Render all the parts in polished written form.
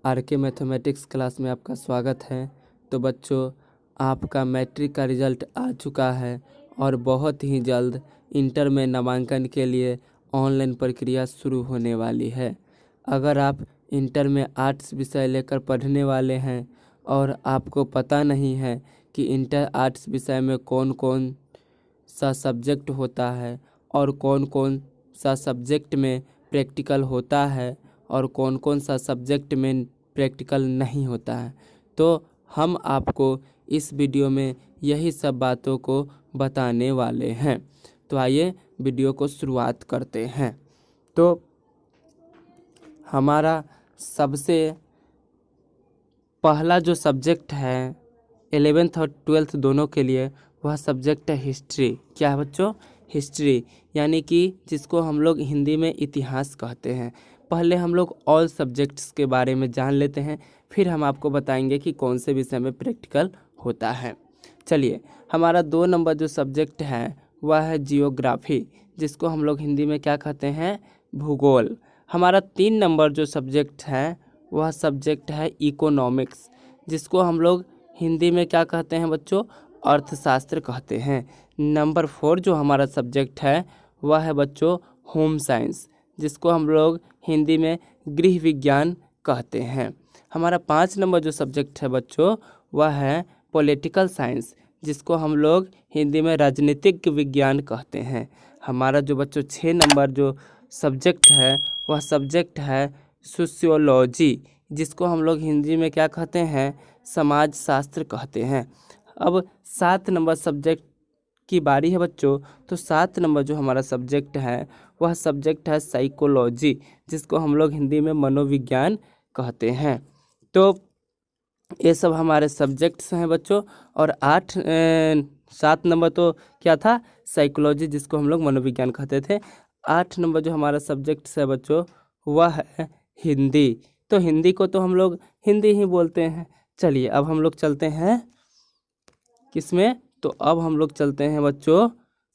R K mathematics class में आपका स्वागत है। तो बच्चों, आपका मैट्रिक का रिज़ल्ट आ चुका है और बहुत ही जल्द इंटर में नामांकन के लिए ऑनलाइन प्रक्रिया शुरू होने वाली है। अगर आप इंटर में आर्ट्स विषय लेकर पढ़ने वाले हैं और आपको पता नहीं है कि इंटर आर्ट्स विषय में कौन कौन सा सब्जेक्ट होता है और कौन कौन सा सब्जेक्ट में प्रैक्टिकल होता है और कौन कौन सा सब्जेक्ट में प्रैक्टिकल नहीं होता है, तो हम आपको इस वीडियो में यही सब बातों को बताने वाले हैं। तो आइए वीडियो को शुरुआत करते हैं। तो हमारा सबसे पहला जो सब्जेक्ट है 11th और 12th दोनों के लिए, वह सब्जेक्ट है हिस्ट्री। क्या है बच्चों? हिस्ट्री, यानी कि जिसको हम लोग हिंदी में इतिहास कहते हैं। पहले हम लोग ऑल सब्जेक्ट्स के बारे में जान लेते हैं, फिर हम आपको बताएंगे कि कौन से विषय में प्रैक्टिकल होता है। चलिए, हमारा 2 नंबर जो सब्जेक्ट है वह है जियोग्राफी, जिसको हम लोग हिंदी में क्या कहते हैं? भूगोल। हमारा 3 नंबर जो सब्जेक्ट है वह सब्जेक्ट है इकोनॉमिक्स, जिसको हम लोग हिंदी में क्या कहते हैं बच्चों? अर्थशास्त्र कहते हैं। नंबर 4 जो हमारा सब्जेक्ट है वह है बच्चों होम साइंस, जिसको हम लोग हिंदी में गृह विज्ञान कहते हैं। हमारा 5 नंबर जो सब्जेक्ट है बच्चों वह है पॉलिटिकल साइंस, जिसको हम लोग हिंदी में राजनीतिक विज्ञान कहते हैं। हमारा जो बच्चों 6 नंबर जो सब्जेक्ट है वह सब्जेक्ट है सोशियोलॉजी, जिसको हम लोग हिंदी में क्या कहते हैं? समाज शास्त्र कहते हैं। अब 7 नंबर सब्जेक्ट की बारी है बच्चों। तो 7 नंबर जो हमारा सब्जेक्ट है वह सब्जेक्ट है साइकोलॉजी, जिसको हम लोग हिंदी में मनोविज्ञान कहते हैं। तो ये सब हमारे सब्जेक्ट्स हैं बच्चों। और 7 नंबर तो क्या था? साइकोलॉजी, जिसको हम लोग मनोविज्ञान कहते थे। 8 नंबर जो हमारा सब्जेक्ट्स है बच्चों वह है हिंदी। तो हिंदी को तो हम लोग हिंदी ही बोलते हैं। चलिए, अब हम लोग चलते हैं किसमें? तो अब हम लोग चलते हैं बच्चों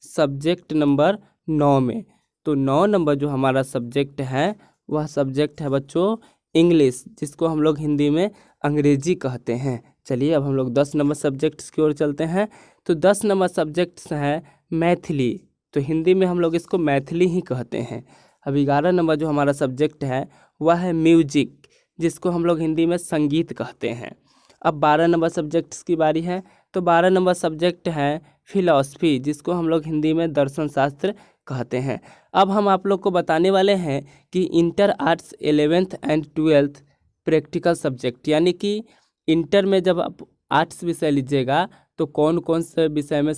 सब्जेक्ट नंबर 9 में। तो 9 नंबर जो हमारा सब्जेक्ट है वह सब्जेक्ट है बच्चों इंग्लिश, जिसको हम लोग हिंदी में अंग्रेजी कहते हैं। चलिए, अब हम लोग 10 नंबर सब्जेक्ट्स की ओर चलते हैं। तो 10 नंबर सब्जेक्ट्स हैं मैथिली, तो हिंदी में हम लोग इसको मैथिली ही कहते हैं। अब 11 नंबर जो हमारा सब्जेक्ट है वह है म्यूजिक, जिसको हम लोग हिंदी में संगीत कहते हैं। अब 12 नंबर सब्जेक्ट्स की बारी है। तो 12 नंबर सब्जेक्ट है फिलॉसफी, जिसको हम लोग हिंदी में दर्शन शास्त्र कहते हैं। अब हम आप लोग को बताने वाले हैं कि inter arts 11th and 12th practical subject, यानी कि इंटर में जब आप आर्ट्स विषय लीजिएगा तो कौन कौन से विषय में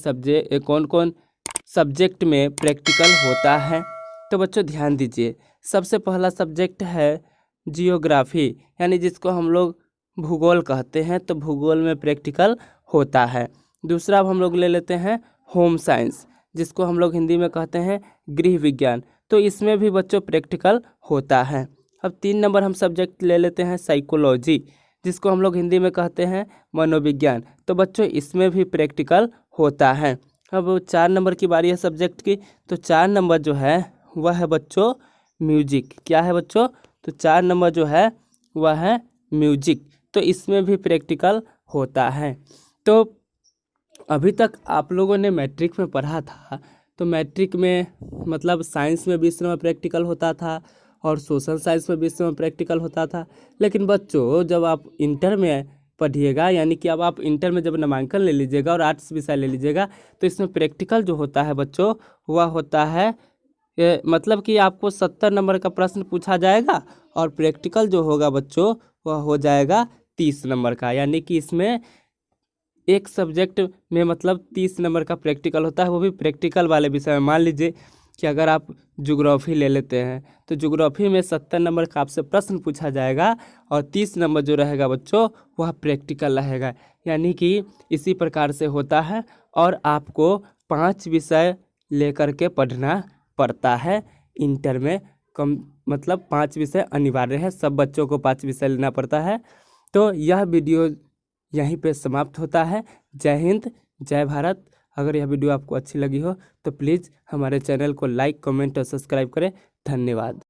कौन कौन सब्जेक्ट में प्रैक्टिकल होता है। तो बच्चों ध्यान दीजिए, सबसे पहला सब्जेक्ट है जियोग्राफी, यानी जिसको हम लोग भूगोल कहते हैं। तो भूगोल में प्रैक्टिकल होता है। दूसरा अब हम लोग ले लेते हैं होम साइंस, जिसको हम लोग हिंदी में कहते हैं गृह विज्ञान। तो इसमें भी बच्चों प्रैक्टिकल होता है। अब 3 नंबर हम सब्जेक्ट ले लेते हैं साइकोलॉजी, जिसको हम लोग हिंदी में कहते हैं मनोविज्ञान। तो बच्चों इसमें भी प्रैक्टिकल होता है। अब 4 नंबर की बारी है सब्जेक्ट की। तो 4 नंबर जो है वह है बच्चों म्यूजिक। क्या है बच्चों? तो 4 नंबर जो है वह है म्यूजिक। तो इसमें भी प्रैक्टिकल होता है। तो अभी तक आप लोगों ने मैट्रिक में पढ़ा था, तो मैट्रिक में मतलब साइंस में 20 नंबर प्रैक्टिकल होता था और सोशल साइंस में 20 नंबर प्रैक्टिकल होता था। लेकिन बच्चों जब आप इंटर में पढ़िएगा, यानी कि अब आप इंटर में जब नामांकन ले लीजिएगा और आर्ट्स विषय ले लीजिएगा, तो इसमें प्रैक्टिकल जो होता है बच्चों वह होता है मतलब कि आपको 70 नंबर का प्रश्न पूछा जाएगा और प्रैक्टिकल जो होगा बच्चों वह हो जाएगा 30 नंबर का। यानी कि इसमें एक सब्जेक्ट में मतलब 30 नंबर का प्रैक्टिकल होता है, वो भी प्रैक्टिकल वाले विषय में। मान लीजिए कि अगर आप ज्योग्राफी ले लेते हैं तो ज्योग्राफी में 70 नंबर का आपसे प्रश्न पूछा जाएगा और 30 नंबर जो रहेगा बच्चों वह प्रैक्टिकल रहेगा। यानी कि इसी प्रकार से होता है और आपको 5 विषय लेकर के पढ़ना पड़ता है इंटर में। कम मतलब 5 विषय अनिवार्य है, सब बच्चों को 5 विषय लेना पड़ता है। तो यह वीडियो यहीं पे समाप्त होता है। जय हिंद, जय भारत। अगर यह वीडियो आपको अच्छी लगी हो तो प्लीज़ हमारे चैनल को लाइक, कमेंट और सब्सक्राइब करें। धन्यवाद।